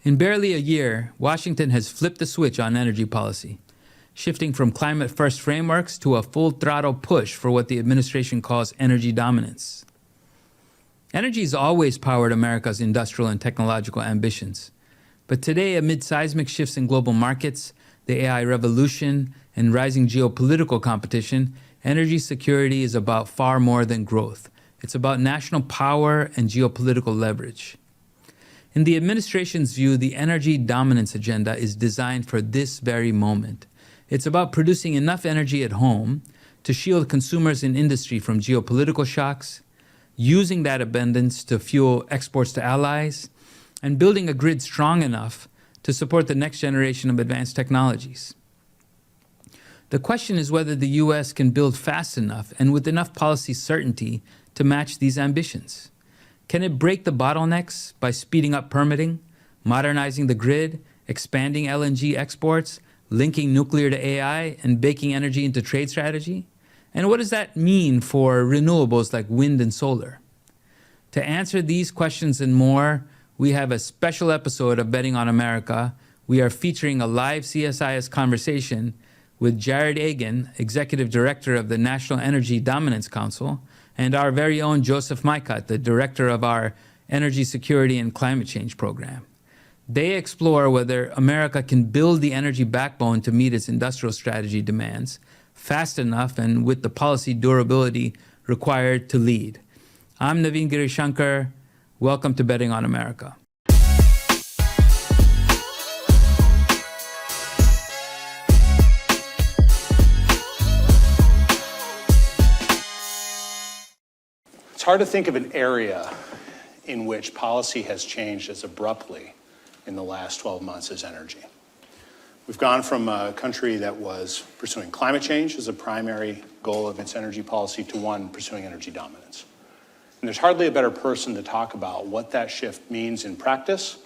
In barely a year, Washington has flipped the switch on energy policy, shifting from climate-first frameworks to a full-throttle push for what the administration calls energy dominance. Energy has always powered America's industrial and technological ambitions. But today, amid seismic shifts in global markets, the AI revolution, and rising geopolitical competition, energy security is about far more than growth. It's about national power and geopolitical leverage. In the administration's view, the energy dominance agenda is designed for this very moment. It's about producing enough energy at home to shield consumers and industry from geopolitical shocks, using that abundance to fuel exports to allies, and building a grid strong enough to support the next generation of advanced technologies. The question is whether the U.S. can build fast enough and with enough policy certainty to match these ambitions. Can it break the bottlenecks by speeding up permitting, modernizing the grid, expanding LNG exports, linking nuclear to AI, and baking energy into trade strategy? And what does that mean for renewables like wind and solar? To answer these questions and more, we have a special episode of Betting on America. We are featuring a live CSIS conversation with Jarrod Agen, Executive Director of the National Energy Dominance Council, and our very own Joseph Majkut, the Director of our Energy Security and Climate Change Program. They explore whether America can build the energy backbone to meet its industrial strategy demands fast enough and with the policy durability required to lead. I'm Naveen Girishankar. Welcome to Betting on America. It's hard to think of an area in which policy has changed as abruptly in the last 12 months as energy. We've gone from a country that was pursuing climate change as a primary goal of its energy policy to one pursuing energy dominance. And there's hardly a better person to talk about what that shift means in practice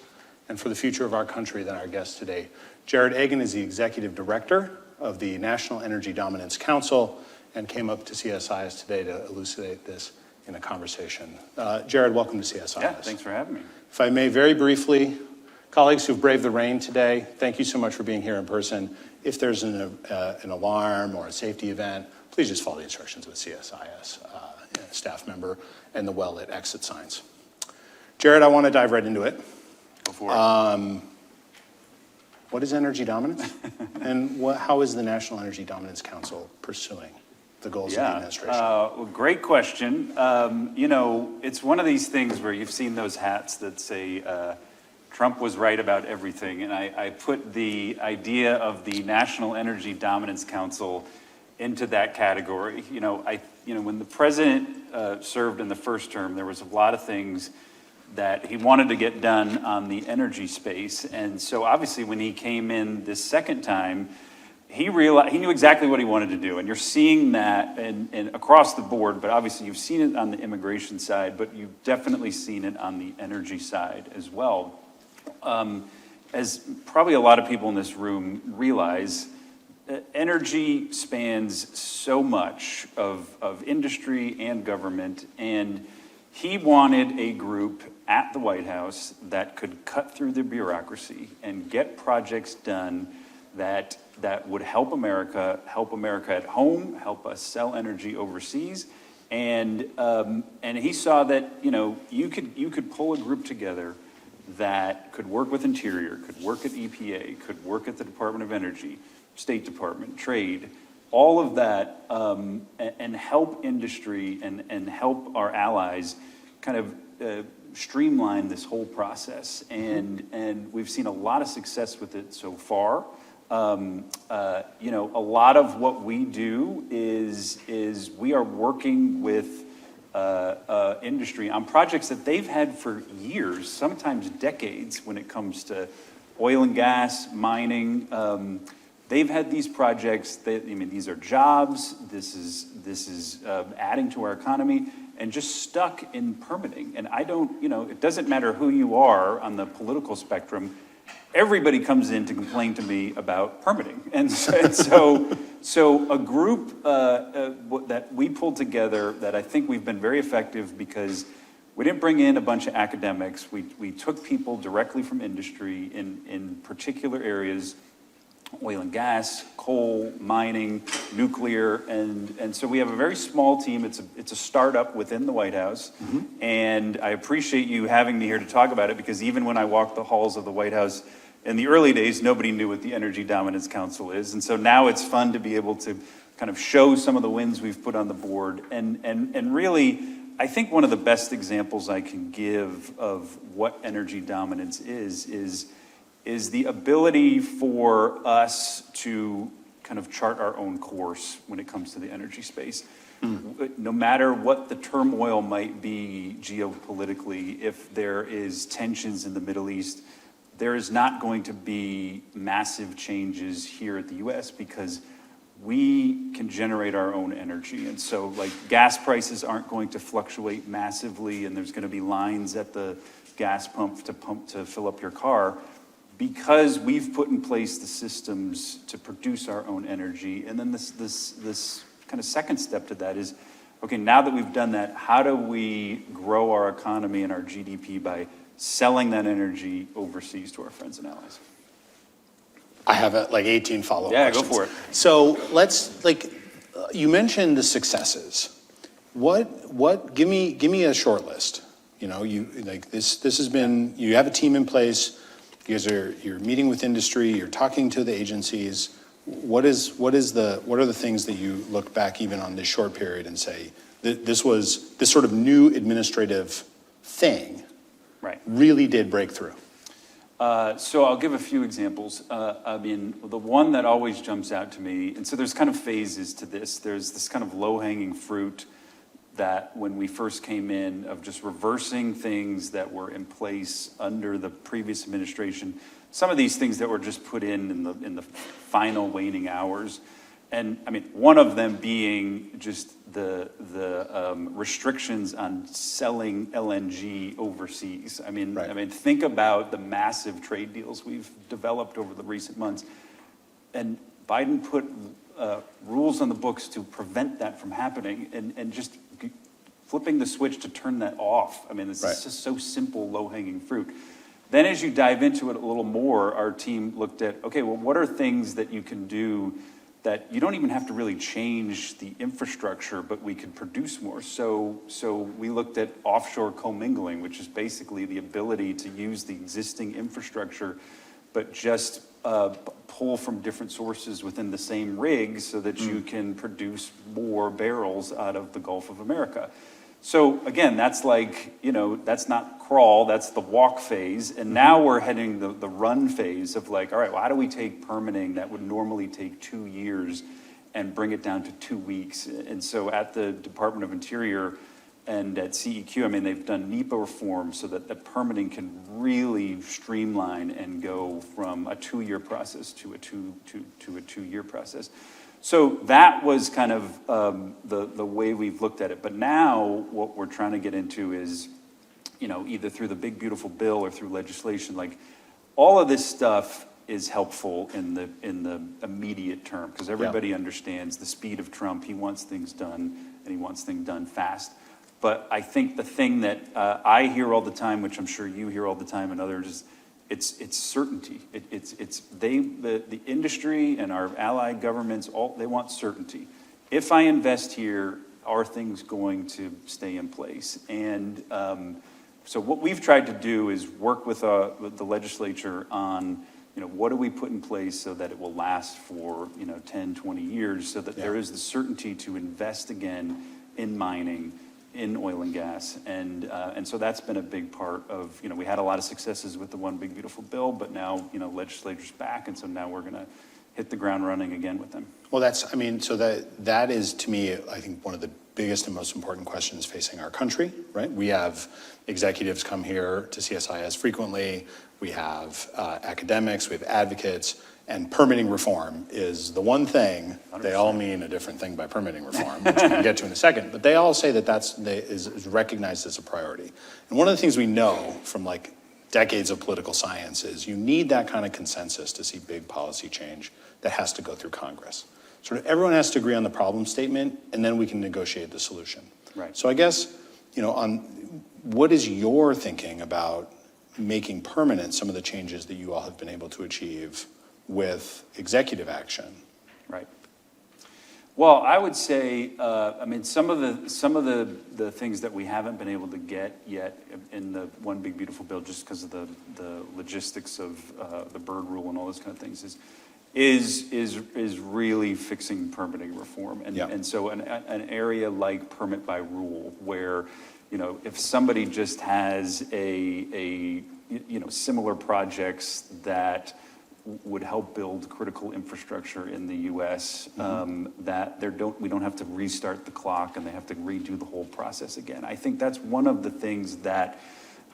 and for the future of our country than our guest today. Jarrod Agen is the Executive Director of the National Energy Dominance Council and came up to CSIS today to elucidate this in a conversation. Jarrod, welcome to CSIS. Yeah, thanks for having me. If I may, very briefly, colleagues who've braved the rain today, thank you so much for being here in person. If there's an alarm or a safety event, please just follow the instructions of a CSIS staff member and the well-lit exit signs. Jarrod, I want to dive right into it. Go for it. What is energy dominance? And how is the National Energy Dominance Council pursuing the goals of the administration? Well, great question. You know, it's one of these things where you've seen those hats that say Trump was right about everything, and I put the idea of the National Energy Dominance Council into that category. You know, when the president served in the first term, there was a lot of things that he wanted to get done on the energy space, and so obviously when he came in this second time, he knew exactly what he wanted to do, and you're seeing that and across the board, but obviously you've seen it on the immigration side, but you've definitely seen it on the energy side as well. As probably a lot of people in this room realize, energy spans so much of industry and government, and he wanted a group at the White House that could cut through the bureaucracy and get projects done that would help America at home, help us sell energy overseas, and he saw that you could pull a group together that could work with Interior, could work at EPA, could work at the Department of Energy, State Department, Trade, all of that, and help industry and help our allies kind of streamline this whole process. And we've seen a lot of success with it so far. A lot of what we do is we are working with industry on projects that they've had for years, sometimes decades, when it comes to oil and gas, mining. They've had these projects. These are jobs. This is adding to our economy, and just stuck in permitting. And it doesn't matter who you are on the political spectrum. Everybody comes in to complain to me about permitting, and so a group that we pulled together that I think we've been very effective, because we didn't bring in a bunch of academics. We took people directly from industry in particular areas, oil and gas, coal, mining, nuclear, and so we have a very small team. It's a startup within the White House, and I appreciate you having me here to talk about it, because even when I walked the halls of the White House in the early days, nobody knew what the Energy Dominance Council is, and so now it's fun to be able to kind of show some of the wins we've put on the board, and really, I think one of the best examples I can give of what energy dominance is the ability for us to kind of chart our own course when it comes to the energy space. No matter what the turmoil might be geopolitically, if there is tensions in the Middle East, there is not going to be massive changes here at the US because we can generate our own energy. And so like gas prices aren't going to fluctuate massively, and there's going to be lines at the gas pump to fill up your car, because we've put in place the systems to produce our own energy. And then this kind of second step to that is, okay, now that we've done that, how do we grow our economy and our GDP by selling that energy overseas to our friends and allies? I have like 18 follow-up Yeah, questions. go for it. So let's, you mentioned the successes. Give me a short list. You know, this has been, you have a team in place, you're meeting with industry, you're talking to the agencies. What are the things that you look back even on this short period and say, this sort of new administrative thing really did break through? So I'll give a few examples. I mean, the one that always jumps out to me, and so there's kind of phases to this. There's this kind of low-hanging fruit that when we first came in of just reversing things that were in place under the previous administration. Some of these things that were just put in the final waning hours. And I mean, one of them being just the restrictions on selling LNG overseas. I mean, think about the massive trade deals we've developed over the recent months, and Biden put rules on the books to prevent that from happening, and just flipping the switch to turn that off. I mean, it's just so simple, low-hanging fruit. Then as you dive into it a little more, our team looked at, okay, well, what are things that you can do that you don't even have to really change the infrastructure, but we could produce more. So we looked at offshore commingling, which is basically the ability to use the existing infrastructure, but just pull from different sources within the same rig so that you can produce more barrels out of the Gulf of America. So again, that's like, that's not crawl, that's the walk phase. And now we're heading the run phase of like, all right, well, how do we take permitting that would normally take 2 years and bring it down to 2 weeks? And so at the Department of Interior and at CEQ, I mean, they've done NEPA reform so that the permitting can really streamline and go from a 2-year process to a 2-year process. So that was kind of the way we've looked at it. But now what we're trying to get into is, either through the big beautiful bill or through legislation, like all of this stuff is helpful in the immediate term, because everybody understands the speed of Trump. He wants things done, and he wants things done fast. But I think the thing that I hear all the time, which I'm sure you hear all the time, and others, is it's certainty. The industry and our allied governments, they want certainty. If I invest here, are things going to stay in place? And so what we've tried to do is work with the legislature on, what do we put in place so that it will last for 10, 20 years, so that there is the certainty to invest again in mining, in oil and gas, and so that's been a big part of, we had a lot of successes with the One Big Beautiful Bill, but now, legislature's back, and so now we're gonna hit the ground running again with them. Well, so that is, to me, I think one of the biggest and most important questions facing our country, right? We have executives come here to CSIS frequently, we have academics, we have advocates, and permitting reform is the one thing. 100%. They all mean a different thing by permitting reform, which we can get to in a second, but they all say that is recognized as a priority. And one of the things we know from like decades of political science is you need that kind of consensus to see big policy change that has to go through Congress. Sort of everyone has to agree on the problem statement, and then we can negotiate the solution. Right. So I guess, what is your thinking about making permanent some of the changes that you all have been able to achieve with executive action? Right. Well, I would say, I mean, some of the things that we haven't been able to get yet in the One Big Beautiful Bill, just because of the logistics of the bird rule and all those kind of things, is really fixing permitting reform. And so an area like permit by rule, where, you know, if somebody just has a similar projects that would help build critical infrastructure in the U.S. That we don't have to restart the clock and they have to redo the whole process again. I think that's one of the things that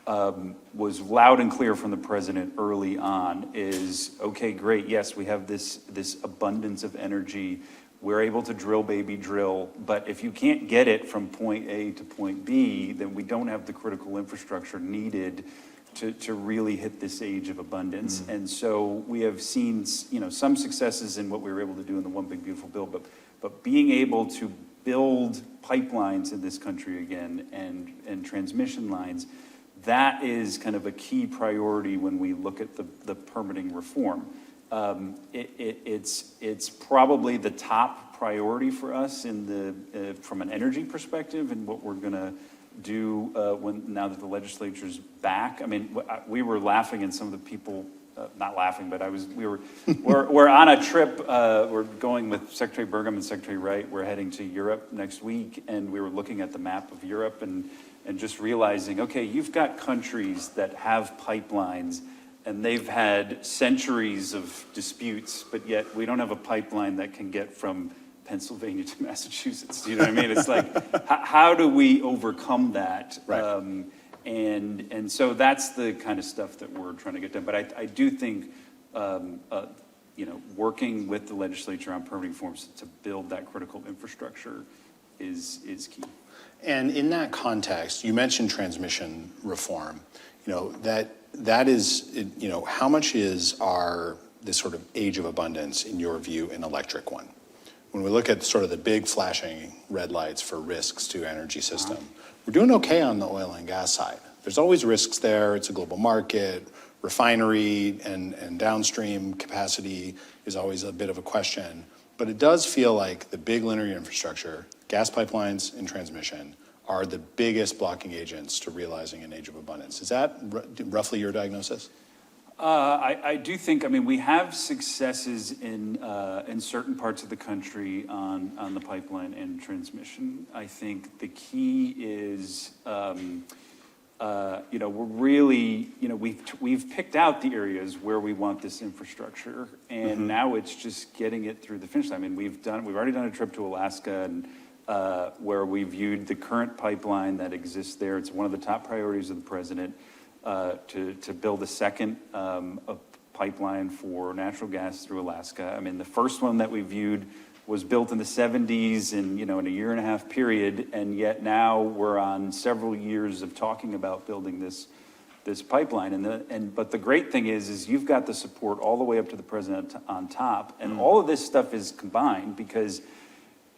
was loud and clear from the president early on is, okay, great, yes, we have this abundance of energy. We're able to drill, baby, drill. But if you can't get it from point A to point B, then we don't have the critical infrastructure needed to really hit this age of abundance. And so we have seen, you know, some successes in what we were able to do in the One Big Beautiful Bill, but being able to build pipelines in this country again and transmission lines, that is kind of a key priority when we look at the permitting reform. It's probably the top priority for us in the from an energy perspective and what we're going to do now that the legislature's back. I mean, we were laughing, and some of the people, not laughing, but we're on a trip. We're going with Secretary Burgum and Secretary Wright. We're heading to Europe next week, and we were looking at the map of Europe and just realizing, okay, you've got countries that have pipelines, and they've had centuries of disputes, but yet we don't have a pipeline that can get from Pennsylvania to Massachusetts. You know what I mean? It's like, how do we overcome that? Right. And so that's the kind of stuff that we're trying to get done. But I do think, working with the legislature on permitting reforms to build that critical infrastructure is key. And in that context, you mentioned transmission reform. You know, that is, you know, how much is this sort of age of abundance, in your view, an electric one? When we look at sort of the big flashing red lights for risks to energy system, we're doing okay on the oil and gas side. There's always risks there. It's a global market. Refinery and downstream capacity is always a bit of a question. But it does feel like the big linear infrastructure, gas pipelines and transmission, are the biggest blocking agents to realizing an age of abundance. Is that roughly your diagnosis? I do think, I mean, we have successes in certain parts of the country on the pipeline and transmission. I think the key is, we're really, we've picked out the areas where we want this infrastructure, and now it's just getting it through the finish line. I mean, we've already done a trip to Alaska, and where we viewed the current pipeline that exists there. It's one of the top priorities of the president. To build a second pipeline for natural gas through Alaska. I mean, the first one that we viewed was built in the 70s and, in a 1.5-year period, and yet now we're on several years of talking about building this pipeline. But the great thing is you've got the support all the way up to the president on top, and all of this stuff is combined because,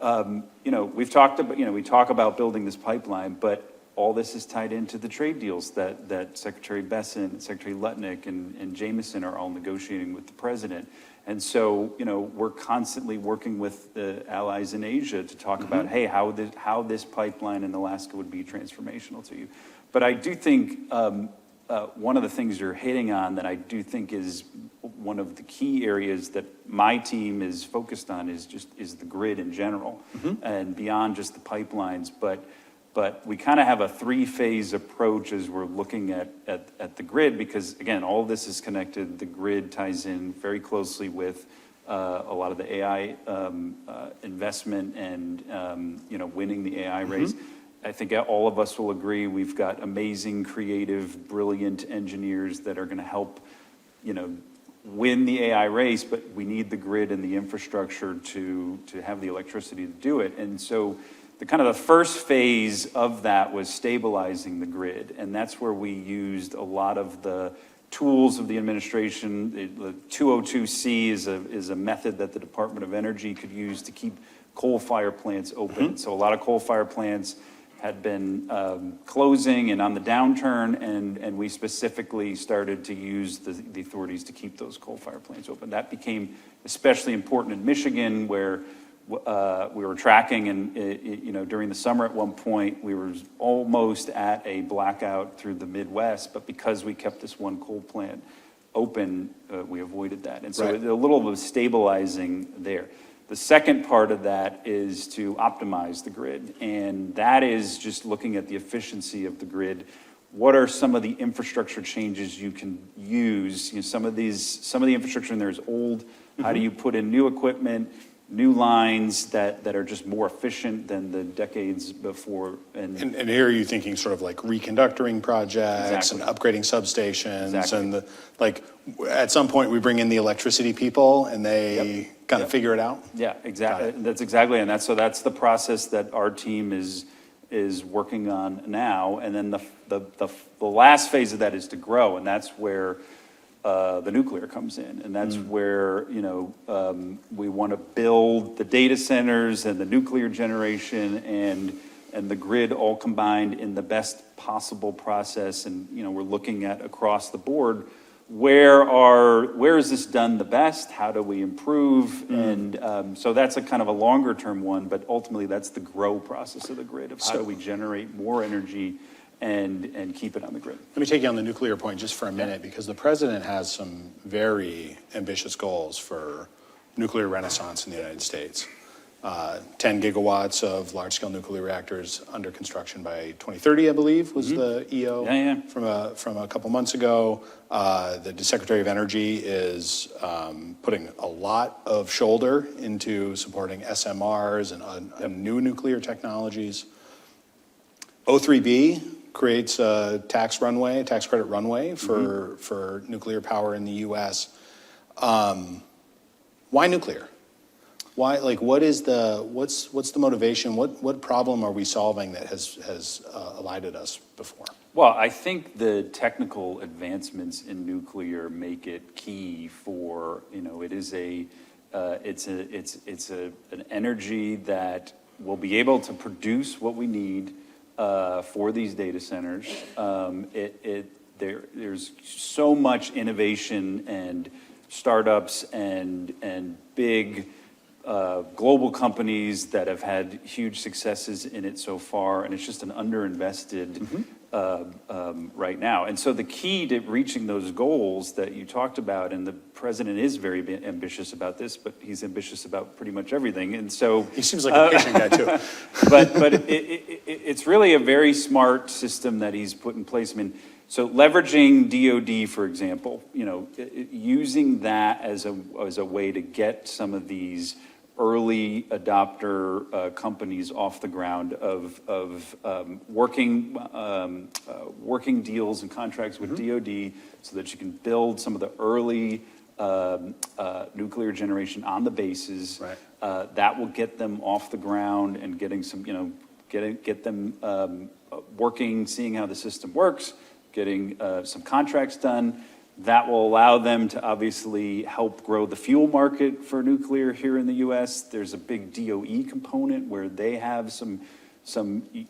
we've talked about, we talk about building this pipeline, but all this is tied into the trade deals that Secretary Besson and Secretary Lutnick and Jameson are all negotiating with the president. And so, we're constantly working with the allies in Asia to talk about, hey, how this pipeline in Alaska would be transformational to you. But I do think one of the things you're hitting on that I do think is one of the key areas that my team is focused on is the grid in general and beyond just the pipelines. But we kind of have a 3-phase approach as we're looking at the grid because, again, all of this is connected. The grid ties in very closely with a lot of the AI investment and, winning the AI race. I think all of us will agree we've got amazing, creative, brilliant engineers that are going to help, win the AI race, but we need the grid and the infrastructure to have the electricity to do it. And so the first phase of that was stabilizing the grid, and that's where we used a lot of the tools of the administration. The 202C is a method that the Department of Energy could use to keep coal-fired plants open. So a lot of coal-fired plants had been closing and on the downturn, and we specifically started to use the authorities to keep those coal-fired plants open. That became especially important in Michigan, where we were tracking, and during the summer at one point, we were almost at a blackout through the Midwest, but because we kept this one coal plant open, we avoided that. And so Right. a little bit of stabilizing there. The second part of that is to optimize the grid, and that is just looking at the efficiency of the grid. What are some of the infrastructure changes you can use? Some of the infrastructure in there is old. How do you put in new equipment, new lines that are just more efficient than the decades before? And here are you thinking sort of like reconductoring projects Exactly. and upgrading substations Exactly. and at some point we bring in the electricity people and they kind of Yep. figure it out? Yeah, exactly. Got it. That's exactly, and that's the process that our team is working on now. And then the last phase of that is to grow, and that's where the nuclear comes in, and that's where we want to build the data centers and the nuclear generation and the grid all combined in the best possible process. And we're looking at across the board where is this done the best? How do we improve? And so that's a kind of a longer term one, but ultimately that's the grow process of the grid of how do we generate more energy and keep it on the grid. Let me take you on the nuclear point just for a minute, because the president has some very ambitious goals for nuclear renaissance in the United States. 10 gigawatts of large-scale nuclear reactors under construction by 2030, I believe, was the EO from a couple months ago. The Secretary of Energy is putting a lot of shoulder into supporting SMRs and new nuclear technologies. O3B creates a tax credit runway for nuclear power in the U.S. Why nuclear? Why, what's the motivation? What problem are we solving that has elided us before? Well, I think the technical advancements in nuclear make it key for, it is an energy that will be able to produce what we need for these data centers. There's so much innovation and startups and big global companies that have had huge successes in it so far, and it's just an underinvested right now. And so the key to reaching those goals that you talked about, and the president is very ambitious about this, but he's ambitious about pretty much everything. And so He seems like a patient guy too. but it's really a very smart system that he's put in place. I mean, so leveraging DoD, for example, using that as a way to get some of these early adopter companies off the ground of working deals and contracts with DoD, so that you can build some of the early nuclear generation on the bases. Right. That will get them off the ground and getting some, get them working, seeing how the system works, getting some contracts done. That will allow them to obviously help grow the fuel market for nuclear here in the U.S. There's a big DOE component where they have some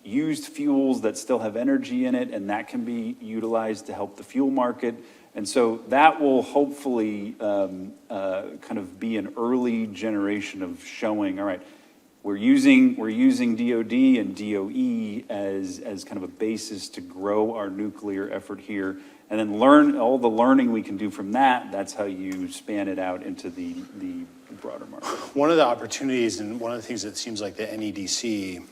used fuels that still have energy in it, and that can be utilized to help the fuel market. And so that will hopefully kind of be an early generation of showing, all right, we're using DoD and DOE as kind of a basis to grow our nuclear effort here, and then learn all the learning we can do from that. That's how you span it out into the broader market. One of the opportunities and one of the things that seems like the NEDC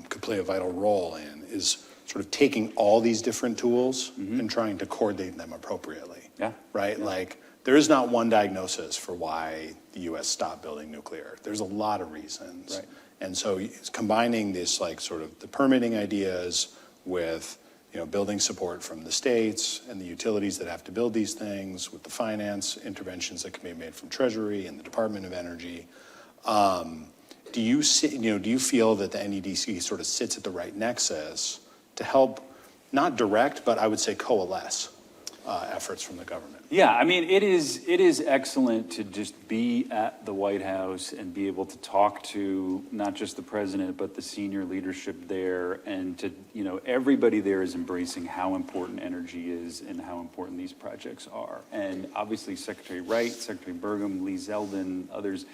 could play a vital role in is sort of taking all these different tools and trying to coordinate them appropriately. Yeah. Right? Yeah. There is not one diagnosis for why the U.S. stopped building nuclear. There's a lot of reasons. Right. And so it's combining this sort of the permitting ideas with building support from the states and the utilities that have to build these things, with the finance interventions that can be made from Treasury and the Department of Energy. Do you feel that the NEDC sort of sits at the right nexus to help, not direct, but I would say coalesce efforts from the government. Yeah, I mean, it is excellent to just be at the White House and be able to talk to not just the president, but the senior leadership there, and to, everybody there is embracing how important energy is and how important these projects are. And obviously Secretary Wright, Secretary Burgum, Lee Zeldin, others,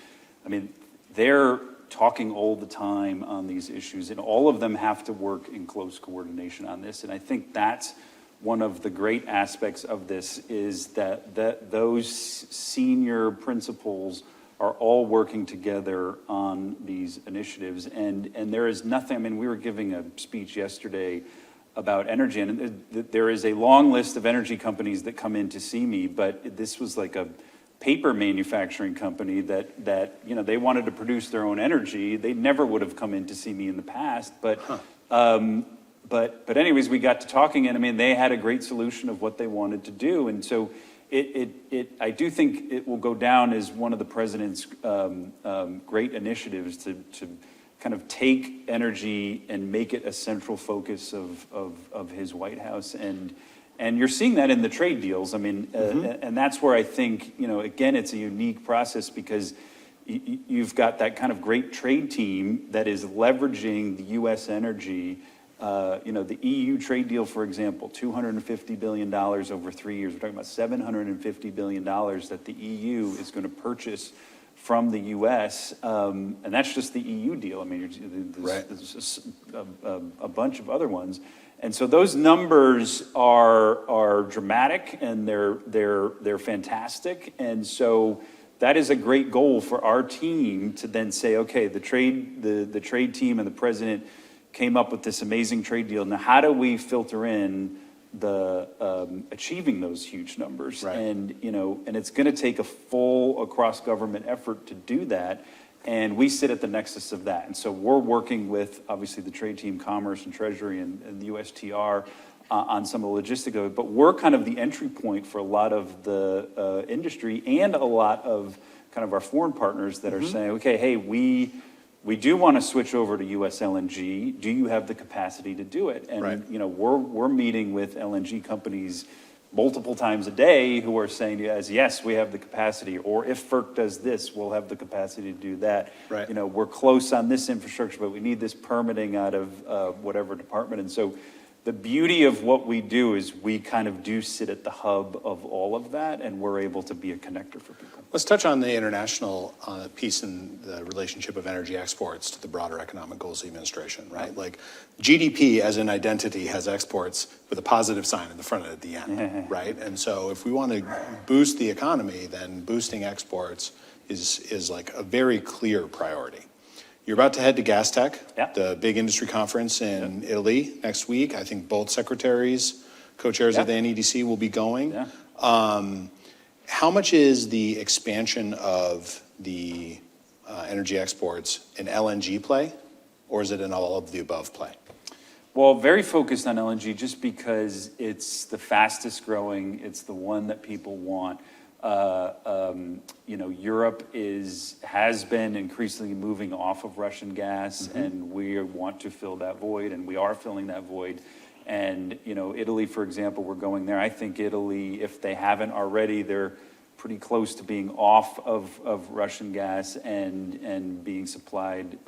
I mean, they're talking all the time on these issues, and all of them have to work in close coordination on this. And I think that's one of the great aspects of this, is that those senior principals are all working together on these initiatives. And there is nothing, I mean, we were giving a speech yesterday about energy, and there is a long list of energy companies that come in to see me, but this was like a paper manufacturing company that they wanted to produce their own energy. They never would have come in to see me in the past, but anyways, we got to talking, and I mean, they had a great solution of what they wanted to do. And so I do think it will go down as one of the president's great initiatives to kind of take energy and make it a central focus of his White House. And you're seeing that in the trade deals. I mean, and that's where I think, again, it's a unique process, because you've got that kind of great trade team that is leveraging the U.S. energy. The EU trade deal, for example, $250 billion over 3 years. We're talking about $750 billion that the EU is going to purchase from the U.S., and that's just the EU deal. I mean, there's a bunch of other ones. And so those numbers are dramatic, and they're fantastic. And so that is a great goal for our team to then say, okay, the trade team and the president came up with this amazing trade deal. Now, how do we filter in the achieving those huge numbers? Right. And and it's going to take a full across government effort to do that. And we sit at the nexus of that. And so we're working with, obviously, the trade team, Commerce and Treasury and the USTR on some of the logistics of it. But we're kind of the entry point for a lot of the industry and a lot of kind of our foreign partners that are saying, okay, hey, we do want to switch over to U.S. LNG. Do you have the capacity to do it? And we're meeting with LNG companies multiple times a day who are saying to us, yes, we have the capacity, or if FERC does this, we'll have the capacity to do that. Right. We're close on this infrastructure, but we need this permitting out of whatever department. And so the beauty of what we do is we kind of do sit at the hub of all of that, and we're able to be a connector for people. Let's touch on the international piece and the relationship of energy exports to the broader economic goals of the administration, right? Like GDP as an identity has exports with a positive sign in the front and at the end, right? And so if we want to boost the economy, then boosting exports is like a very clear priority. You're about to head to GasTech, the big industry conference in Italy next week. I think both secretaries, co-chairs of the NEDC will be going. Yeah. How much is the expansion of the energy exports an LNG play, or is it an all of the above play? Well, very focused on LNG just because it's the fastest growing, it's the one that people want. Europe has been increasingly moving off of Russian gas, and we want to fill that void, and we are filling that void. And, Italy, for example, we're going there. I think Italy, if they haven't already, they're pretty close to being off of Russian gas and being supplied,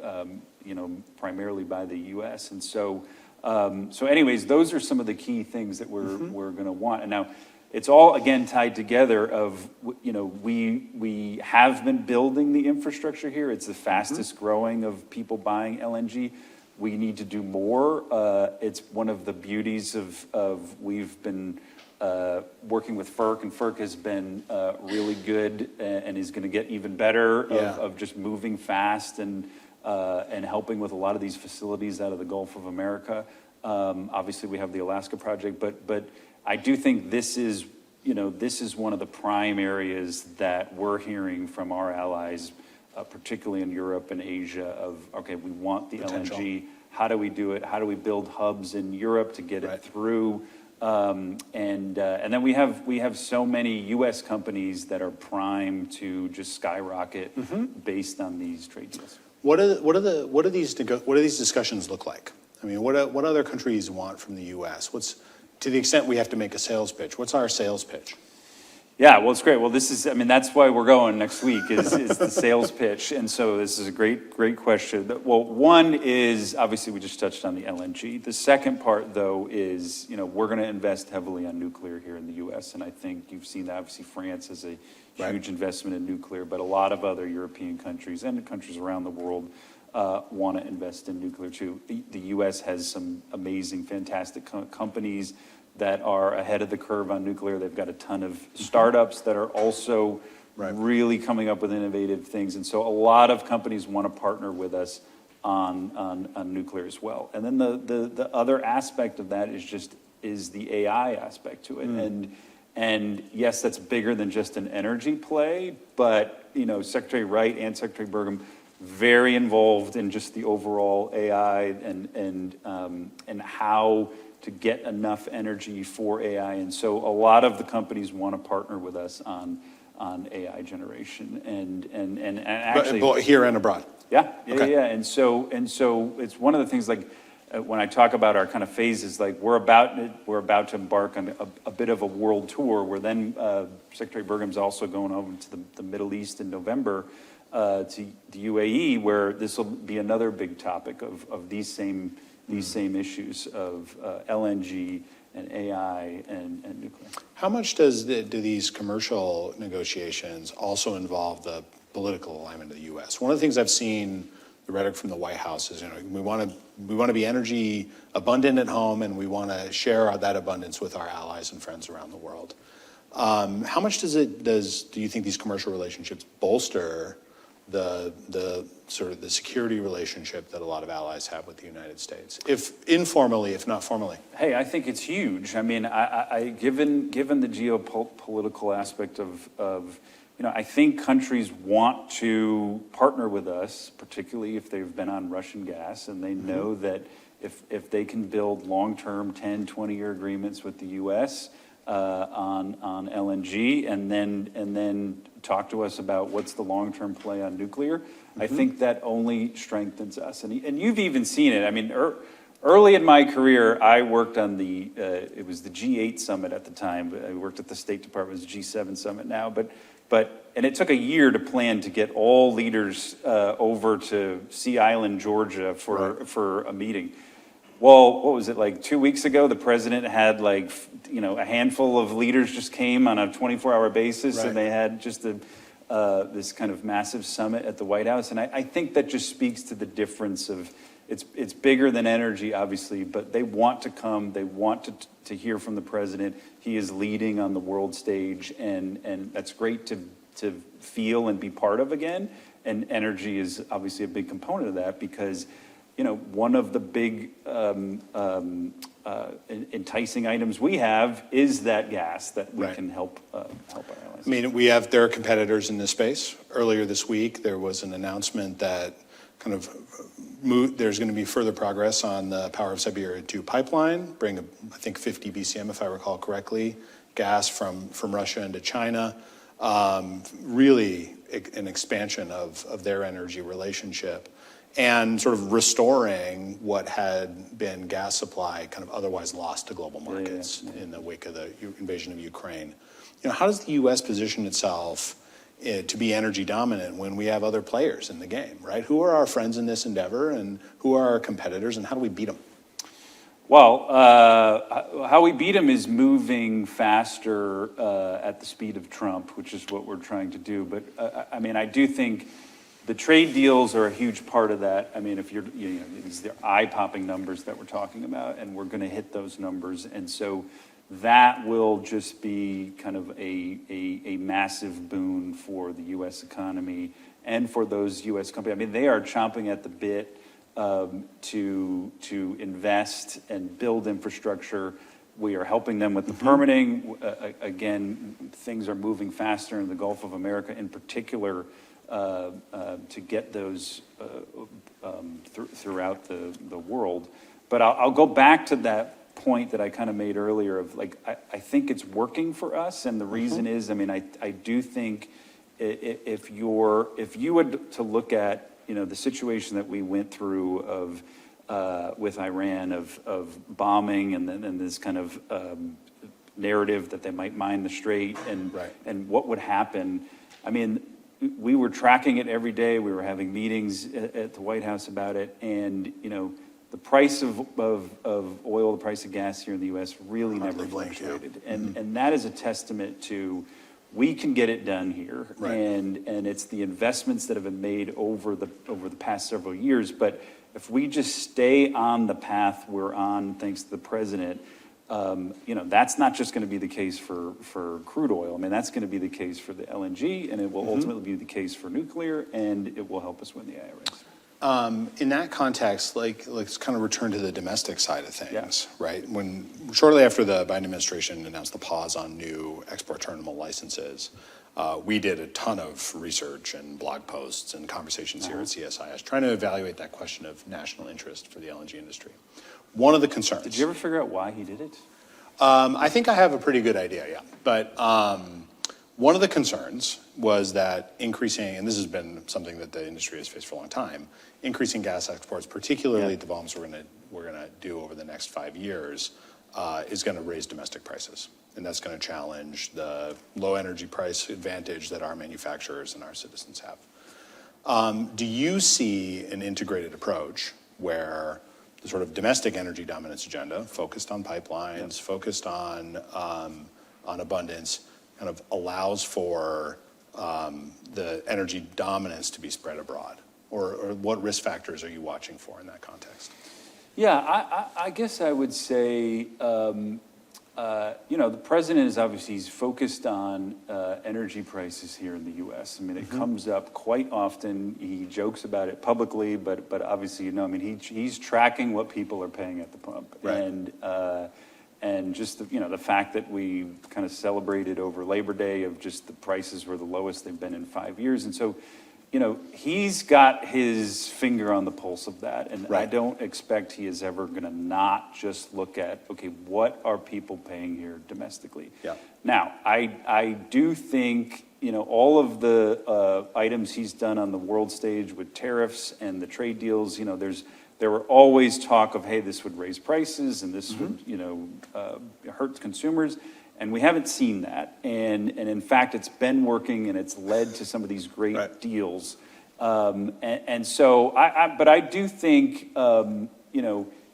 primarily by the U.S. And so anyways, those are some of the key things that we're going to want. And now, it's all, again, tied together of, we have been building the infrastructure here. It's the fastest growing of people buying LNG. We need to do more. It's one of the beauties of we've been working with FERC, and FERC has been really good and is going to get even better of just moving fast and helping with a lot of these facilities out of the Gulf of America. Obviously, we have the Alaska project, but I do think this is one of the prime areas that we're hearing from our allies, particularly in Europe and Asia, of, okay, we want the potential LNG. How do we do it? How do we build hubs in Europe to get it through? And then we have so many U.S. companies that are primed to just skyrocket based on these trade deals. What do these discussions look like? I mean, what other countries want from the U.S.? to the extent we have to make a sales pitch, what's our sales pitch? Yeah, well, it's great. Well, that's why we're going next week is the sales pitch. And so this is a great question. Well, one is, obviously, we just touched on the LNG. The second part, though, is, we're going to invest heavily on nuclear here in the U.S. And I think you've seen that, obviously, France has a huge investment in nuclear, but a lot of other European countries and countries around the world want to invest in nuclear, too. The U.S. has some amazing, fantastic companies that are ahead of the curve on nuclear. They've got a ton of startups that are also really coming up with innovative things. And so a lot of companies want to partner with us on nuclear as well. And then the other aspect of that is the AI aspect to it. And yes, that's bigger than just an energy play, but Secretary Wright and Secretary Burgum very involved in just the overall AI and how to get enough energy for AI. And so a lot of the companies want to partner with us on AI generation and actually But here and abroad. Yeah. Okay. Yeah. And so it's one of the things, like when I talk about our kind of phases, like we're about to embark on a bit of a world tour where then Secretary Burgum's also going over to the Middle East in November to the UAE, where this will be another big topic of these same issues of LNG and AI and nuclear. How much do these commercial negotiations also involve the political alignment of the U.S.? One of the things I've seen, the rhetoric from the White House is, we want to be energy abundant at home, and we want to share that abundance with our allies and friends around the world. How much do you think these commercial relationships bolster the sort of the security relationship that a lot of allies have with the United States, if informally, if not formally? Hey, I think it's huge. I mean, given the geopolitical aspect of I think countries want to partner with us, particularly if they've been on Russian gas, and they know that if they can build long-term 10, 20-year agreements with the U.S. On LNG, and then talk to us about what's the long-term play on nuclear, I think that only strengthens us. And you've even seen it. I mean, early in my career, I worked on it was the G8 summit at the time. I worked at the State Department, it's G7 summit now. And it took a year to plan to get all leaders over to Sea Island, Georgia for a meeting. Well, what was it, like 2 weeks ago, the president had a handful of leaders just came on a 24-hour basis, and they had just this kind of massive summit at the White House. And I think that just speaks to the difference of, it's bigger than energy, obviously, but they want to come, they want to hear from the president. He is leading on the world stage, and that's great to feel and be part of again. And energy is obviously a big component of that, because one of the big enticing items we have is that gas that we can help our allies. I mean, there are competitors in this space. Earlier this week, there was an announcement that kind of there's going to be further progress on the Power of Siberia 2 pipeline, bring, I think, 50 BCM, if I recall correctly, gas from Russia into China. Really an expansion of their energy relationship, and sort of restoring what had been gas supply kind of otherwise lost to global markets in the wake of the invasion of Ukraine. How does the U.S. position itself to be energy dominant when we have other players in the game, right? Who are our friends in this endeavor, and who are our competitors, and how do we beat them? Well, how we beat them is moving faster at the speed of Trump, which is what we're trying to do. But I mean, I do think the trade deals are a huge part of that. I mean, if these are eye-popping numbers that we're talking about, and we're going to hit those numbers. And so that will just be kind of a massive boon for the U.S. economy and for those U.S. companies. I mean, they are chomping at the bit to invest and build infrastructure. We are helping them with the permitting. Again, things are moving faster in the Gulf of America in particular, to get those throughout the world. But I'll go back to that point that I kind of made earlier of I think it's working for us, and the reason is, I mean, I do think if you were to look at the situation that we went through of with Iran of bombing and this kind of narrative that they might mine the strait and what would happen. I mean, we were tracking it every day. We were having meetings at the White House about it, and the price of oil, the price of gas here in the U.S. really never fluctuated, and that is a testament to we can get it done here, and it's the investments that have been made over the past several years. But if we just stay on the path we're on, thanks to the president, that's not just going to be the case for crude oil. I mean, that's going to be the case for the LNG, and it will ultimately be the case for nuclear, and it will help us win the IRAs. In that context, let's kind of return to the domestic side of things, right? Shortly after the Biden administration announced the pause on new export terminal licenses, we did a ton of research and blog posts and conversations here at CSIS trying to evaluate that question of national interest for the LNG industry. One of the concerns. Did you ever figure out why he did it? I think I have a pretty good idea, yeah. But one of the concerns was that increasing, and this has been something that the industry has faced for a long time, increasing gas exports, particularly at the volumes we're gonna do over the next 5 years, is gonna raise domestic prices. And that's gonna challenge the low energy price advantage that our manufacturers and our citizens have. Do you see an integrated approach where the sort of domestic energy dominance agenda, focused on pipelines, focused on abundance, kind of allows for the energy dominance to be spread abroad? Or what risk factors are you watching for in that context? Yeah, I guess I would say, the president is obviously, he's focused on energy prices here in the U.S. I mean, it comes up quite often. He jokes about it publicly, but obviously, he's tracking what people are paying at the pump. Right. And just the fact that we kind of celebrated over Labor Day of just the prices were the lowest they've been in 5 years. And so, he's got his finger on the pulse of that. And I don't expect he is ever going to not just look at, okay, what are people paying here domestically? Yeah. Now, I do think, all of the items he's done on the world stage with tariffs and the trade deals, there were always talk of, hey, this would raise prices and this would, hurt consumers. And we haven't seen that. And in fact, it's been working and it's led to some of these great deals. And so, but I do think,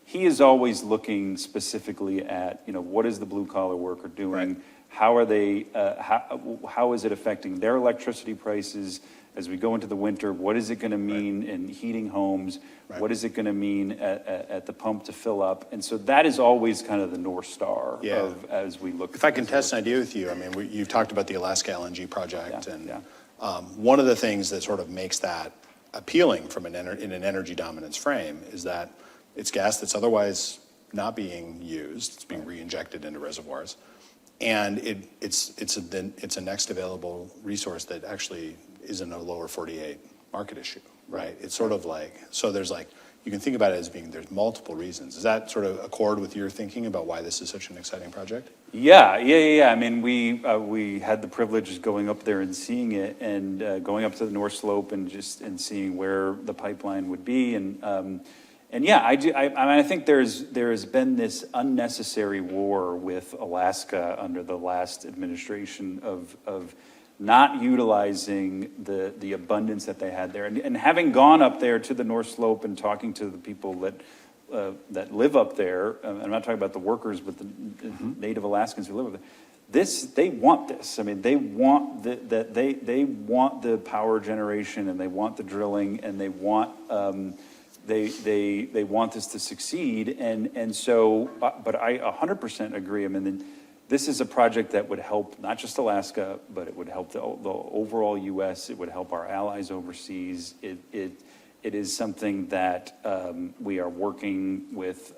he is always looking specifically at, what is the blue collar worker doing? How are they, how is it affecting their electricity prices as we go into the winter? What is it going to mean in heating homes? What is it going to mean at the pump to fill up? And so that is always kind of the North Star of, as we look. If I can test an idea with you, I mean, you've talked about the Alaska LNG project, and one of the things that sort of makes that appealing from in an energy dominance frame is that it's gas that's otherwise not being used; it's being re-injected into reservoirs, and it's a next available resource that actually isn't a lower 48 market issue, right? It's sort of like, so there's like, you can think about it as being, there's multiple reasons. Does that sort of accord with your thinking about why this is such an exciting project? Yeah. I mean, we had the privilege of going up there and seeing it, and going up to the North Slope and seeing where the pipeline would be. And yeah, I think there has been this unnecessary war with Alaska under the last administration of not utilizing the abundance that they had there. And having gone up there to the North Slope and talking to the people that live up there, I'm not talking about the workers, but the native Alaskans who live up there, they want this. I mean, they want they want the power generation, and they want the drilling, and they want they want this to succeed. And so, but I 100% agree. I mean, this is a project that would help not just Alaska, but it would help the overall U.S. It would help our allies overseas. It is something that we are working with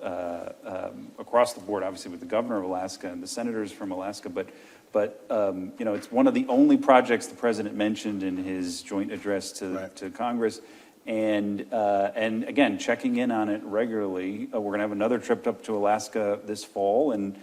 across the board, obviously with the governor of Alaska and the senators from Alaska. But it's one of the only projects the president mentioned in his joint address to Congress. And again, checking in on it regularly. We're going to have another trip up to Alaska this fall, and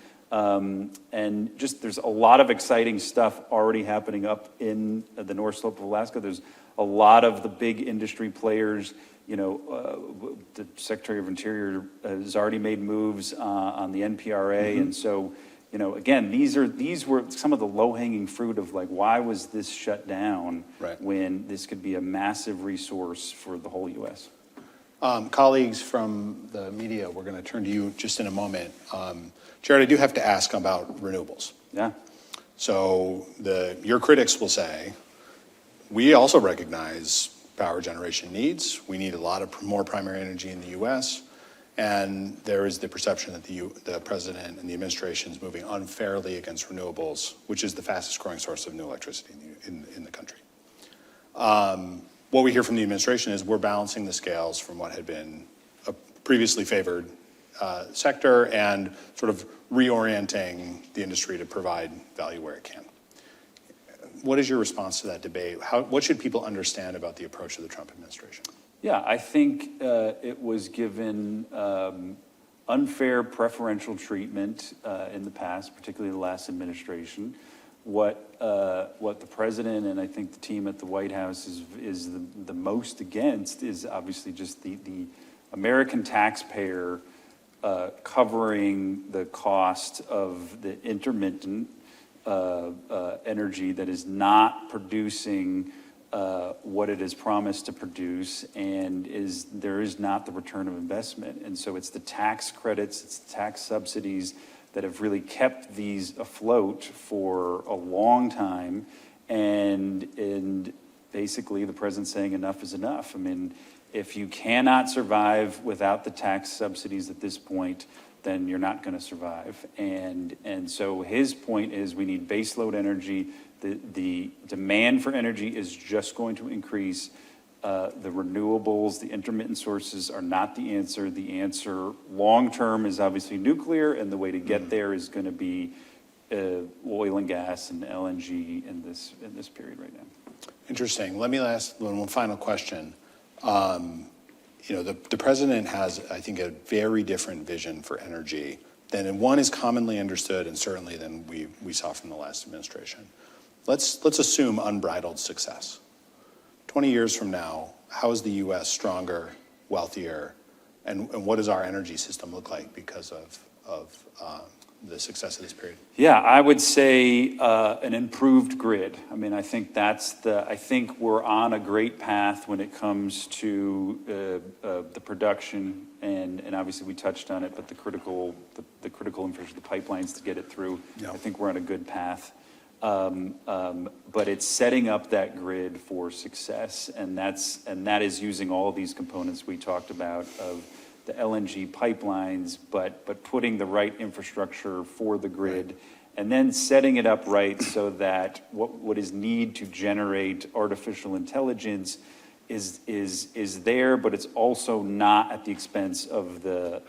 just there's a lot of exciting stuff already happening up in the North Slope of Alaska. There's a lot of the big industry players, the Secretary of Interior has already made moves on the NPRA, and so, again, these were some of the low-hanging fruit of like, why was this shut down when this could be a massive resource for the whole U.S.? Colleagues from the media, we're going to turn to you just in a moment. Jarrod, I do have to ask about renewables. Yeah. So your critics will say, we also recognize power generation needs. We need a lot of more primary energy in the U.S., and there is the perception that the president and the administration is moving unfairly against renewables, which is the fastest growing source of new electricity in the country. What we hear from the administration is we're balancing the scales from what had been a previously favored sector and sort of reorienting the industry to provide value where it can. What is your response to that debate? What should people understand about the approach of the Trump administration? Yeah, I think it was given unfair preferential treatment in the past, particularly the last administration. What the president and I think the team at the White House is the most against is obviously just the American taxpayer covering the cost of the intermittent energy that is not producing what it is promised to produce, and there is not the return of investment. And so it's the tax credits, it's the tax subsidies that have really kept these afloat for a long time, and basically the president's saying enough is enough. I mean, if you cannot survive without the tax subsidies at this point, then you're not going to survive. And so his point is we need baseload energy. The demand for energy is just going to increase. The renewables, the intermittent sources are not the answer. The answer long-term is obviously nuclear, and the way to get there is going to be oil and gas and LNG in this period right now. Interesting. Let me ask one final question. The president has, I think, a very different vision for energy than one is commonly understood, and certainly than we saw from the last administration. Let's assume unbridled success. 20 years from now, how is the U.S. stronger, wealthier, and what does our energy system look like because of the success of this period? Yeah, I would say an improved grid. I mean, I think I think we're on a great path when it comes to the production, and obviously we touched on it, but the critical infrastructure, the pipelines to get it through. Yeah. I think we're on a good path. But it's setting up that grid for success, and that is using all of these components we talked about of the LNG pipelines, but putting the right infrastructure for the grid, right, and then setting it up right so that what is need to generate artificial intelligence is there, but it's also not at the expense of the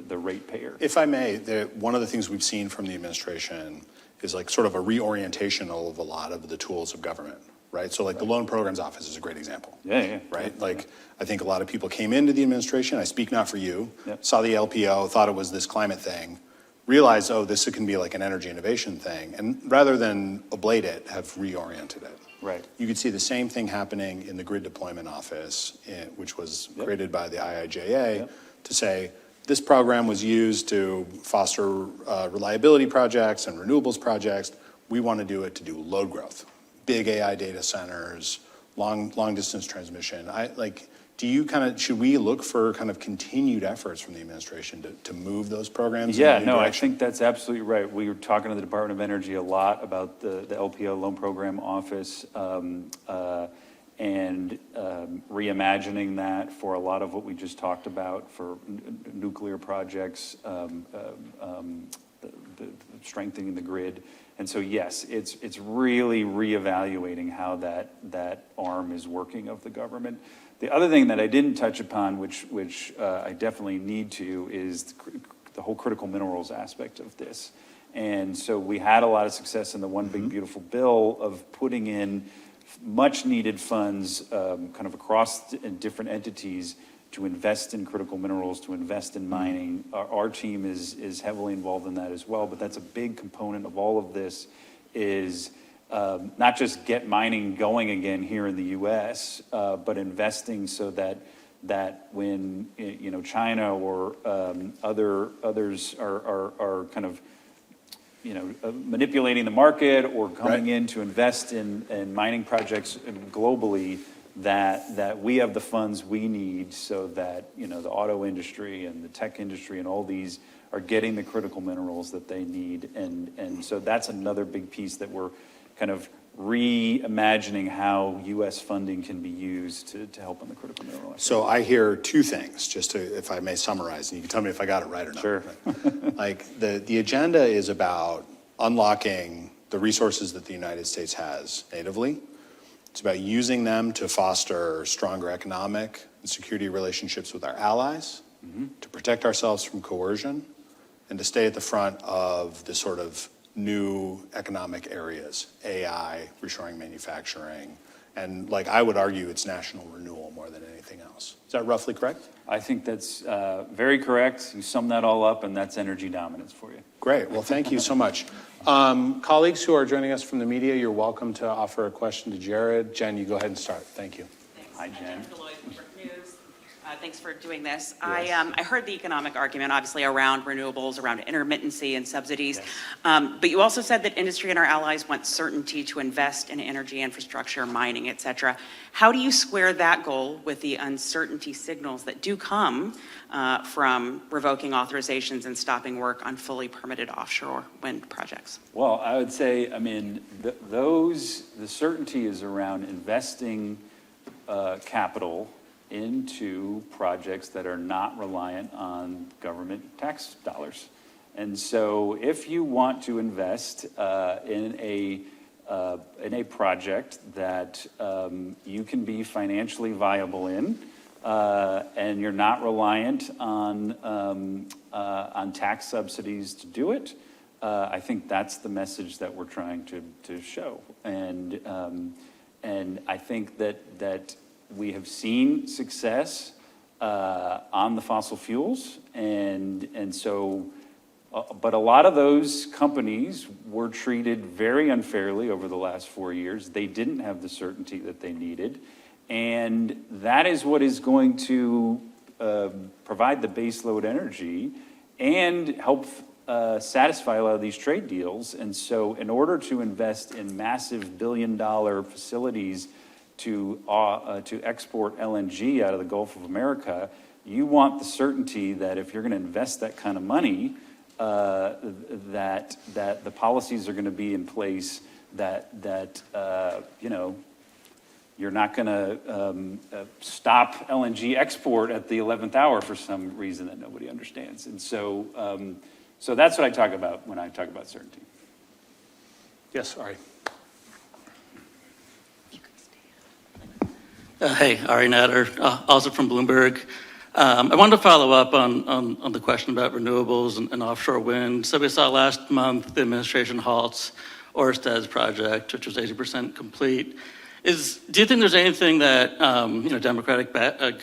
ratepayer. If I may, one of the things we've seen from the administration is like sort of a reorientation of a lot of the tools of government, right? So like the Loan Programs Office is a great example. Yeah. Right? Yeah. Like I think a lot of people came into the administration, I speak not for you, saw the LPO, thought it was this climate thing, realized, this can be like an energy innovation thing, and rather than ablate it, have reoriented it. Right. You could see the same thing happening in the Grid Deployment Office, which was created by the IIJA, to say, this program was used to foster reliability projects and renewables projects. We want to do it to do load growth, big AI data centers, long distance transmission. Should we look for kind of continued efforts from the administration to move those programs? Yeah, in a new direction? I think that's absolutely right. We were talking to the Department of Energy a lot about the LPO Loan Program Office and reimagining that for a lot of what we just talked about for nuclear projects, the strengthening the grid. And so, yes, it's really reevaluating how that arm is working of the government. The other thing that I didn't touch upon, which I definitely need to, is the whole critical minerals aspect of this. And so we had a lot of success in the One Big Beautiful Bill of putting in much needed funds kind of across different entities to invest in critical minerals, to invest in mining. Our team is heavily involved in that as well, but that's a big component of all of this is not just get mining going again here in the U.S., but investing so that when China or others are kind of manipulating the market or coming in to invest in mining projects globally, that we have the funds we need so that the auto industry and the tech industry and all these are getting the critical minerals that they need, and so that's another big piece that we're kind of reimagining how U.S. funding can be used to help on the critical mineral effort. So I hear two things, just to, if I may summarize, and you can tell me if I got it right or not. Sure. Like the agenda is about unlocking the resources that the United States has natively. It's about using them to foster stronger economic and security relationships with our allies, to protect ourselves from coercion, and to stay at the front of the sort of new economic areas, AI, reshoring manufacturing, and I would argue it's national renewal more than anything else. Is that roughly correct? I think that's very correct. You sum that all up, and that's energy dominance for you. Great. Well, thank you so much. Colleagues who are joining us from the media, you're welcome to offer a question to Jarrod. Jen, you go ahead and start. Thank you. Thanks. Hi, Jen. Jennifer Lloyd, Bloomberg News. Thanks for doing this. Yes. I heard the economic argument, obviously, around renewables, around intermittency and subsidies. Yes. But you also said that industry and our allies want certainty to invest in energy infrastructure, mining, et cetera. How do you square that goal with the uncertainty signals that do come from revoking authorizations and stopping work on fully permitted offshore wind projects? Well, I would say, the certainty is around investing capital into projects that are not reliant on government tax dollars. And so if you want to invest in a project that you can be financially viable in, and you're not reliant on tax subsidies to do it, I think that's the message that we're trying to show. And I think that we have seen success on the fossil fuels, and so, but a lot of those companies were treated very unfairly over the last 4 years. They didn't have the certainty that they needed, and that is what is going to provide the baseload energy and help satisfy a lot of these trade deals. And so in order to invest in massive billion-dollar facilities to export LNG out of the Gulf of America, you want the certainty that if you're going to invest that kind of money, that the policies are going to be in place that you're not going to stop LNG export at the 11th hour for some reason that nobody understands. And so that's what I talk about when I talk about certainty. Yes, sorry. Hey, Ari Natter, also from Bloomberg. I wanted to follow up on the question about renewables and offshore wind. So we saw last month the administration halts Ørsted's project, which was 80% complete. Do you think there's anything that Democratic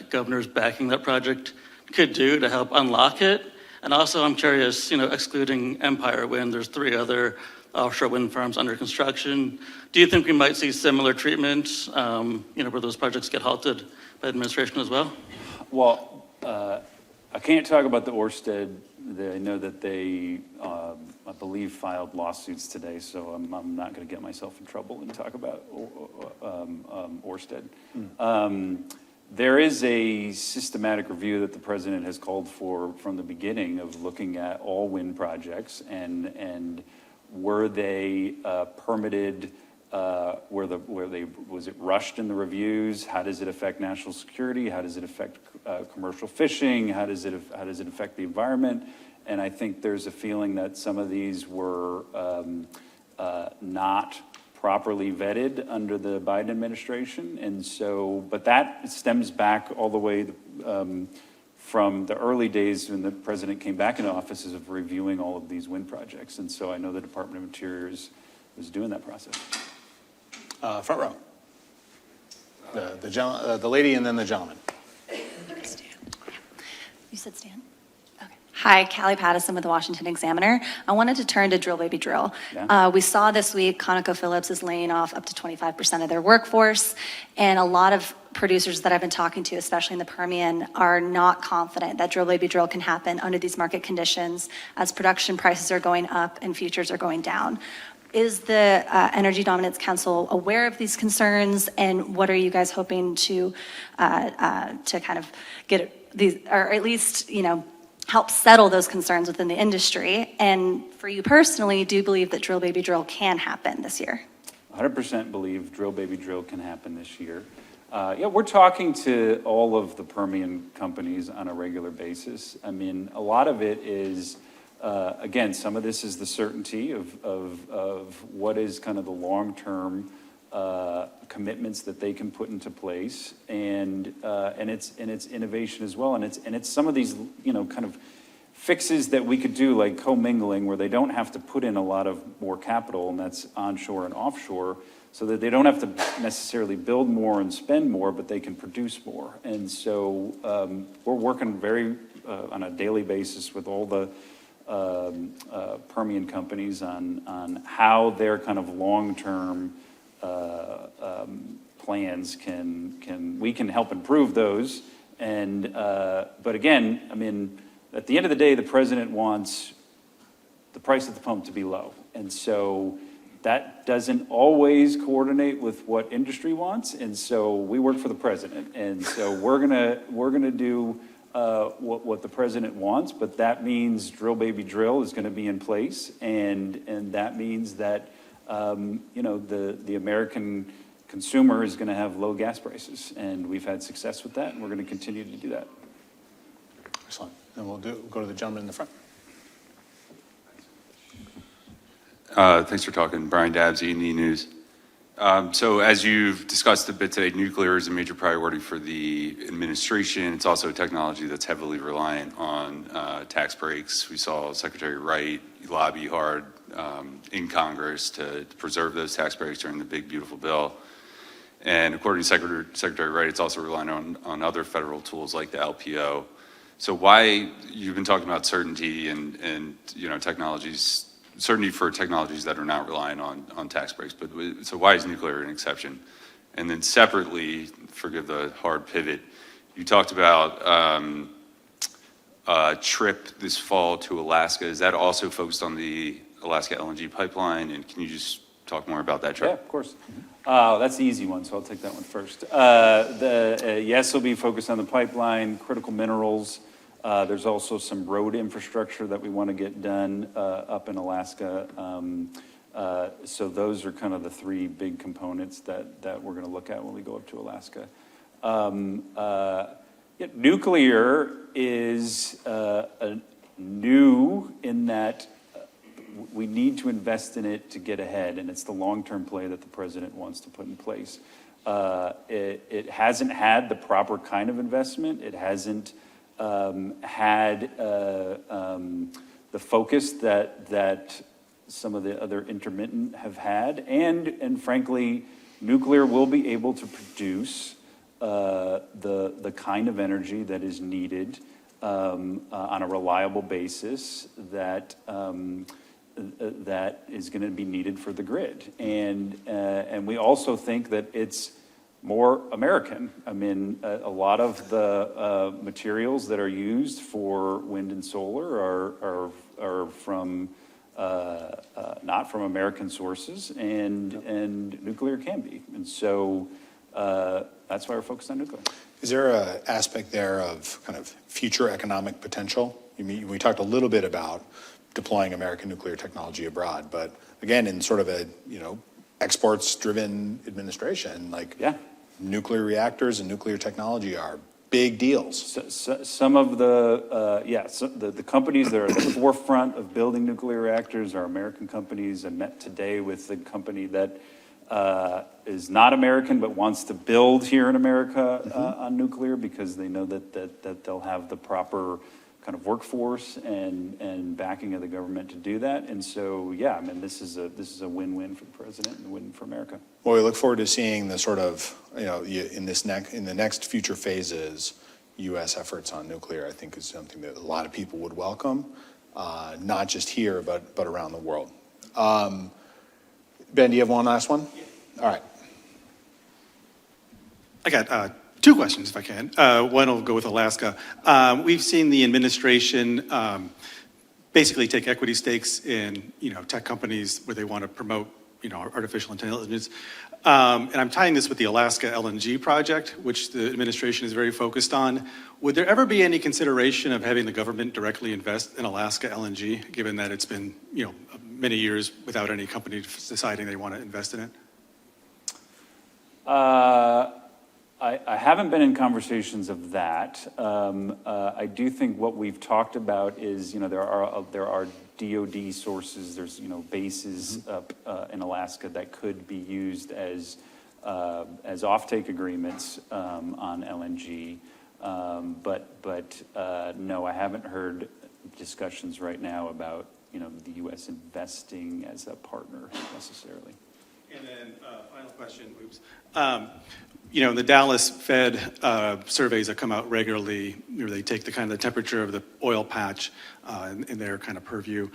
governors backing that project could do to help unlock it? And also, I'm curious, excluding Empire Wind, there's 3 other offshore wind farms under construction. Do you think we might see similar treatment, where those projects get halted by the administration as well? Well, I can't talk about the Ørsted. I know that they, I believe, filed lawsuits today, so I'm not going to get myself in trouble and talk about Ørsted. There is a systematic review that the president has called for from the beginning of looking at all wind projects and were they permitted? Was it rushed in the reviews? How does it affect national security? How does it affect commercial fishing? How does it affect the environment? And I think there's a feeling that some of these were not properly vetted under the Biden administration, and so, but that stems back all the way from the early days when the president came back into office of reviewing all of these wind projects, and so I know the Department of Interior is doing that process. Front row. The lady and then the gentleman. You said Stan? Okay. Hi, Callie Pattison with the Washington Examiner. I wanted to turn to Drill Baby Drill. Yeah. We saw this week ConocoPhillips is laying off up to 25% of their workforce, and a lot of producers that I've been talking to, especially in the Permian, are not confident that Drill Baby Drill can happen under these market conditions as production prices are going up and futures are going down. Is the Energy Dominance Council aware of these concerns, and what are you guys hoping to kind of get these, or at least, help settle those concerns within the industry? And for you personally, do you believe that Drill Baby Drill can happen this year? 100% believe Drill Baby Drill can happen this year. Yeah, we're talking to all of the Permian companies on a regular basis. I mean, a lot of it is, again, some of this is the certainty of what is kind of the long-term commitments that they can put into place, and it's innovation as well, and it's some of these kind of fixes that we could do, like commingling, where they don't have to put in a lot of more capital, and that's onshore and offshore, so that they don't have to necessarily build more and spend more, but they can produce more. And so we're working very on a daily basis with all the Permian companies on how their kind of long-term plans we can help improve those. And but again, I mean, at the end of the day, the president wants the price at the pump to be low, and so that doesn't always coordinate with what industry wants. And so we work for the president, and so we're gonna do what the president wants, but that means Drill Baby Drill is going to be in place, and that means that the American consumer is going to have low gas prices, and we've had success with that, and we're going to continue to do that. Excellent. And we'll go to the gentleman in the front. Thanks for talking. Brian Dabbs, E&E News. So as you've discussed a bit today, nuclear is a major priority for the administration. It's also a technology that's heavily reliant on tax breaks. We saw Secretary Wright lobby hard in Congress to preserve those tax breaks during the big, beautiful bill. And according to Secretary Wright, it's also relying on other federal tools like the LPO. So why, you've been talking about certainty and technologies, certainty for technologies that are not relying on tax breaks, but so why is nuclear an exception? And then separately, forgive the hard pivot, you talked about a trip this fall to Alaska. Is that also focused on the Alaska LNG pipeline? And can you just talk more about that trip? Yeah, of course. That's the easy one, so I'll take that one first. Yes, it'll be focused on the pipeline, critical minerals. There's also some road infrastructure that we want to get done up in Alaska. So those are kind of the three big components that we're going to look at when we go up to Alaska. Nuclear is new in that we need to invest in it to get ahead, and it's the long-term play that the president wants to put in place. It hasn't had the proper kind of investment. It hasn't had the focus that some of the other intermittent have had, and frankly, nuclear will be able to produce the kind of energy that is needed on a reliable basis that is going to be needed for the grid, and we also think that it's more American. I mean, a lot of the materials that are used for wind and solar are from not from American sources, and nuclear can be, and so that's why we're focused on nuclear. Is there an aspect there of kind of future economic potential? We talked a little bit about deploying American nuclear technology abroad, but again, in sort of a exports-driven administration, nuclear reactors and nuclear technology are big deals. Some of the companies that are at the forefront of building nuclear reactors are American companies. I met today with the company that is not American but wants to build here in America on nuclear, because they know that they'll have the proper kind of workforce and backing of the government to do that. And so, I mean, this is a win-win for the president and a win for America. Well, we look forward to seeing the sort of, in the next future phases, U.S. efforts on nuclear, I think is something that a lot of people would welcome, not just here, but around the world. Ben, do you have one last one? Yeah. All right. I got two questions, if I can. One will go with Alaska. We've seen the administration basically take equity stakes in, tech companies where they want to promote, artificial intelligence. And I'm tying this with the Alaska LNG project, which the administration is very focused on. Would there ever be any consideration of having the government directly invest in Alaska LNG, given that it's been, many years without any company deciding they want to invest in it? I haven't been in conversations of that. I do think what we've talked about is, there are DoD sources, there's, bases up in Alaska that could be used as offtake agreements on LNG. But no, I haven't heard discussions right now about, the U.S. investing as a partner necessarily. And then final question, oops. The Dallas Fed surveys that come out regularly, where they take the kind of the temperature of the oil patch in their kind of purview.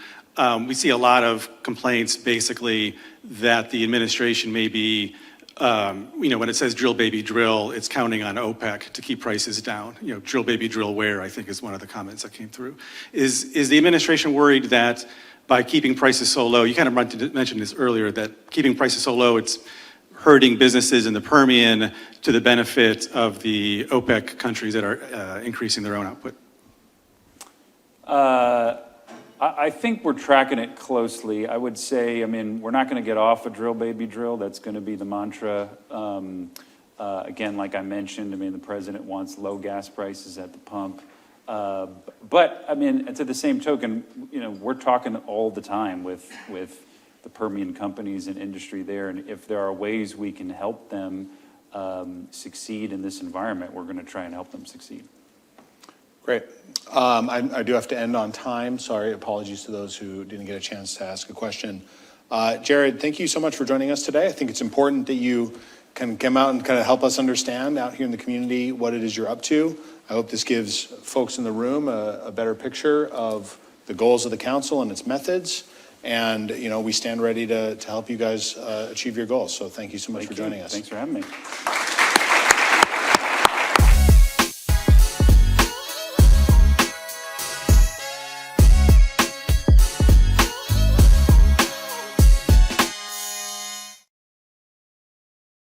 We see a lot of complaints, basically, that the administration may be, when it says drill, baby, drill, it's counting on OPEC to keep prices down. Drill, baby, drill where, I think is one of the comments that came through. Is the administration worried that by keeping prices so low, you kind of mentioned this earlier, that keeping prices so low, it's hurting businesses in the Permian to the benefit of the OPEC countries that are increasing their own output? I think we're tracking it closely. I would say, we're not going to get off a drill, baby, drill. That's going to be the mantra. Again, like I mentioned, the president wants low gas prices at the pump. But to the same token, we're talking all the time with the Permian companies and industry there, and if there are ways we can help them succeed in this environment, we're going to try and help them succeed. Great. I do have to end on time. Sorry, apologies to those who didn't get a chance to ask a question. Jarrod, thank you so much for joining us today. I think it's important that you can come out and kind of help us understand out here in the community what it is you're up to. I hope this gives folks in the room a better picture of the goals of the council and its methods. And, we stand ready to help you guys achieve your goals. So thank you so much for joining us. Thanks for having me.